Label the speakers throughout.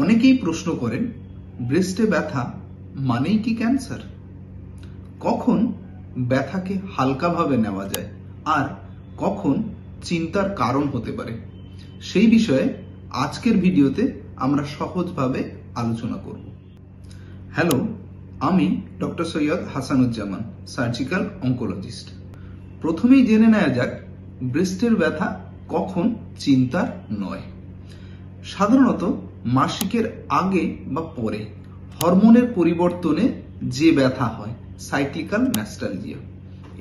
Speaker 1: অনেকেই প্রশ্ন করেন, ব্রেস্টে ব্যথা মানেই কি ক্যান্সার? কখন ব্যথাকে হালকাভাবে নেওয়া যায় আর কখন চিন্তার কারণ হতে পারে, সেই বিষয়ে আজকের ভিডিওতে আমরা সহজভাবে আলোচনা করব। হ্যালো, আমি doctor Syed Hasanuzzaman, surgical oncologist. প্রথমেই জেনে নেওয়া যাক ব্রেস্টের ব্যথা কখন চিন্তার নয়। সাধারণত মাসিকের আগে বা পরে হরমোনের পরিবর্তনে যে ব্যথা হয়, সাইক্লিক্যাল ন্যাস্টালজিয়া,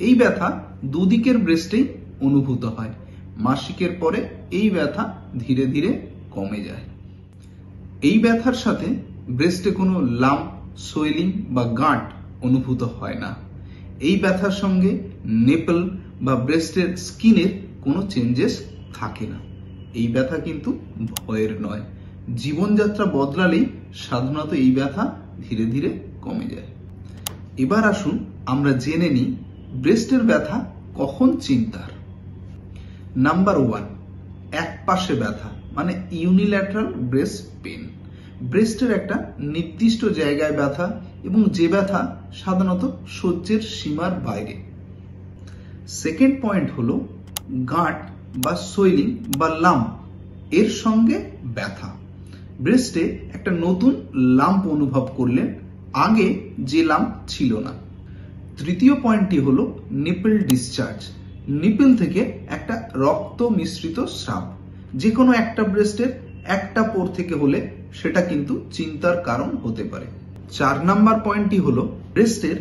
Speaker 1: এই ব্যথা দুদিকের ব্রেস্টেই অনুভূত হয়। মাসিকের পরে এই ব্যথা ধীরে ধীরে কমে যায়। এই ব্যথার সাথে ব্রেস্টে কোনো লাম্প, সোয়েলিং বা গাঁট অনুভূত হয় না। এই ব্যথার সঙ্গে নেপল বা ব্রেস্টের স্কিনের কোনো চেঞ্জেস থাকে না। এই ব্যথা কিন্তু ভয়ের নয়। জীবনযাত্রা বদলালেই সাধারণত এই ব্যথা ধীরে ধীরে কমে যায়। এবার আসুন আমরা জেনে নিই ব্রেস্টের ব্যথা কখন চিন্তার। নাম্বার 1, এক পাশে ব্যথা মানে ইউনিল্যাটারাল ব্রেস্ট পেন। ব্রেস্টের একটা নির্দিষ্ট জায়গায় ব্যথা এবং যে ব্যথা সাধারণত সহ্যের সীমার বাইরে। সেকেন্ড পয়েন্ট হলো গাঁট বা সোয়েলিং বা লাম্প এর সঙ্গে ব্যথা। ব্রেস্টে একটা নতুন লাম্প অনুভব করলে আগে যে লাম্প ছিল না। তৃতীয় পয়েন্টটি হলো নিপল ডিসচার্জ। নিপল থেকে একটা রক্ত মিশ্রিত স্রাব। যে কোনো একটা ব্রেস্টের একটা পোর থেকে হলে সেটা কিন্তু চিন্তার কারণ হতে পারে। 4 নাম্বার পয়েন্টটি হলো ব্রেস্টের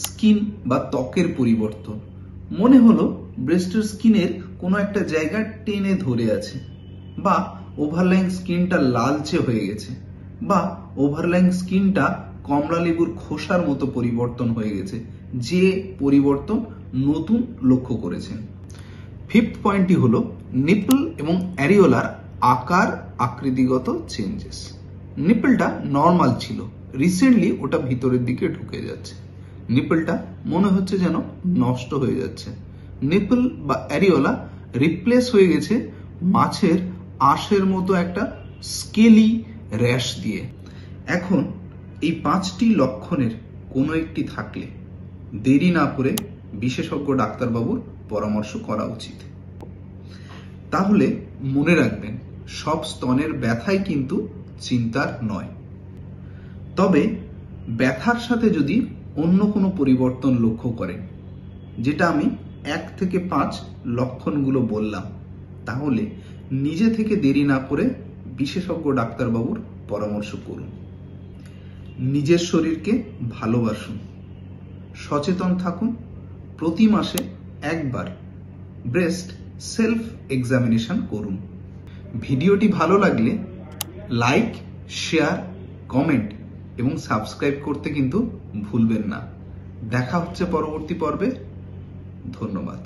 Speaker 1: স্কিন বা ত্বকের পরিবর্তন। মনে হলো ব্রেস্টের স্কিনের কোনো একটা জায়গা টেনে ধরে আছে, বা ওভারলাইং স্কিনটা লালচে হয়ে গেছে, বা ওভারলাইং স্কিনটা কমলা লেবুর খোসার মতো পরিবর্তন হয়ে গেছে, যে পরিবর্তন নতুন লক্ষ্য করেছেন। ফিফথ পয়েন্টটি হলো নিপল এবং অ্যারিওলার আকার আকৃতিগত চেঞ্জেস। নিপলটা নর্মাল ছিল, রিসেন্টলি ওটা ভিতরের দিকে ঢুকে যাচ্ছে। নিপলটা মনে হচ্ছে যেন নষ্ট হয়ে যাচ্ছে। নিপল বা অ্যারিওলা রিপ্লেস হয়ে গেছে মাছের আঁশের মতো একটা স্কেলি র্যাশ দিয়ে। এখন এই 5টি লক্ষণের কোনো একটি থাকলে দেরি না করে বিশেষজ্ঞ ডাক্তারবাবুর পরামর্শ করা উচিত। তাহলে মনে রাখবেন, সব স্তনের ব্যথাই কিন্তু চিন্তার নয়। তবে ব্যথার সাথে যদি অন্য কোনো পরিবর্তন লক্ষ্য করেন, যেটা আমি 1 থেকে 5 লক্ষণগুলো বললাম, তাহলে নিজে থেকে দেরি না করে বিশেষজ্ঞ ডাক্তারবাবুর পরামর্শ করুন। নিজের শরীরকে ভালোবাসুন, সচেতন থাকুন, প্রতি মাসে একবার ব্রেস্ট সেলফ এক্সামিনেশন করুন। ভিডিওটি ভালো লাগলে লাইক, শেয়ার, কমেন্ট এবং সাবস্ক্রাইব করতে কিন্তু ভুলবেন না। দেখা হচ্ছে পরবর্তী পর্বে। ধন্যবাদ।